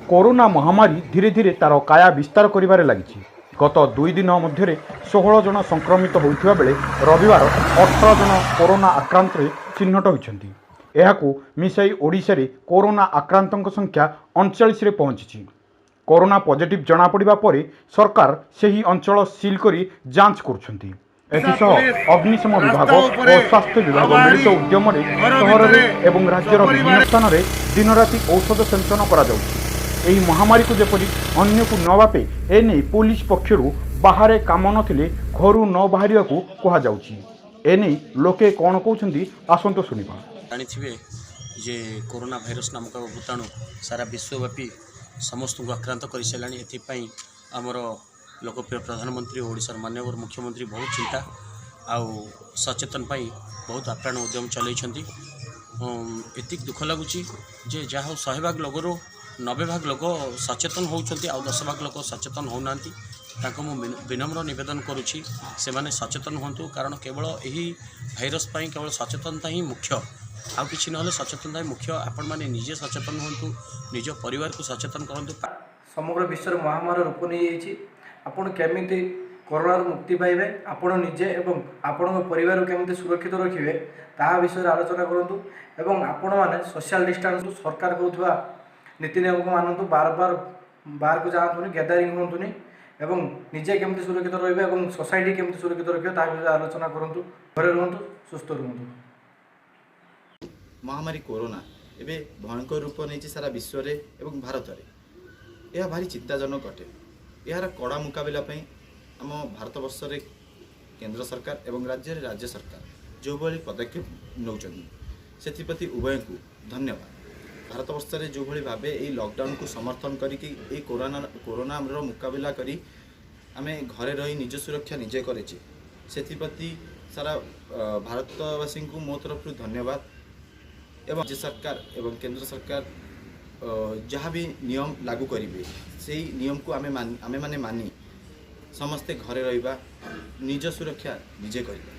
Corona महामारी धीरे धीरे तार काया विस्तार करिबारे लागिछि। गत 2 दिन मध्य 16 जन संक्रमित होइथिबा बेले रविवार 18 जन कोरोना आक्रांत चिन्हट होइछन्ति। एहाकू मिसाई ओडिशा रे कोरोना आक्रांतक संख्या 39 रे पहुंची। कोरोना पॉजिटिव जना पड़िबा परे सरकार सेही अंचल सील करी जांच करुछन्ति। एथिसह अग्निशम विभाग और स्वास्थ्य विभाग मिलित उद्यम सहर एवं राज्यर विभिन्न स्थान में दिन राति औषध सेचन करा जाउछि। एही महामारी को जेपरि अन्य को न बापे एने पुलिस पक्षर बाहर काम नथिले घरू न बाहरिया को कहा जाउछि। एने लोके कौन कहउछन्ति आसंतो सुनिबा। जानिथिबे जे कोरोना भाइरस नामक भूताणु सारा विश्वव्यापी समस्त को आक्रांत कर साराणी। एथिपाई आमर लोकप्रिय प्रधानमंत्री ओडिशार माननीय मुख्यमंत्री बहुत चिंता आउ सचेतन पाई बहुत आप्राण उद्यम चलैछन्ति। एतिक दुख लगुच जे जहाँ 100 भाग लोगर 90 भाग लोक सचेतन होउछन्ति आउ 10 भाग लोक सचेतन होउनांती। ताको मु विनम्र निवेदन करुछि से माने सचेतन होंतु, कारण केवल यही भाइरस पाई केवल सचेतनता ही मुख्य, आउ किछि नहले सचेतनता ही मुख्य। आपण माने निजे सचेतन होंतु, निज परिवार को सचेतन करंतु। समग्र विश्व महामारी रूप नहीं जाइछि। आपण केमिति कोरोना मुक्ति पाइबे, आपण निजे एवं आपण परिवार केमिति सुरक्षित रखिबे ताहा विषय आलोचना करंतु एवं आपण माने सोशल डिस्टेंस सरकार कहउथबा नीति नियम को मानतु। बार को जातुनी, गैदरिंग होंतुनी एवं निजे केमिति सुरक्षित रहिबे एवं सोसाइटी केमिति सुरक्षित रखिबे ताहा विषय आलोचना करंतु। घरे रहंतु, सुस्थ रहंतु। महामारी कोरोना एबे भयंकर रूप नहीं सारा विश्व रे एवं भारत रे। यह भारी चिंताजनक अटे। यार कड़ा मुकाबला आम भारत वर्ष रे केंद्र सरकार एवं राज्य सरकार जो भली पदक्षेप नौचंदी सेथिप्रति उभय को धन्यवाद। भारत वर्ष रे जो भली भाबे ए लॉकडाउन को समर्थन करिकि ए कोरोना मुकाबला करी आमे घरे रही निज सुरक्षा निजे करेछि, सेथिप्रति सारा भारतवासी को मो तरफ धन्यवाद। एवं राज्य सरकार एवं केंद्र सरकार जहाँ भी नियम लागू करेंगे से नियम को आमे माने मानी समस्ते घरे रहिबा, निज सुरक्षा निजे करिबा।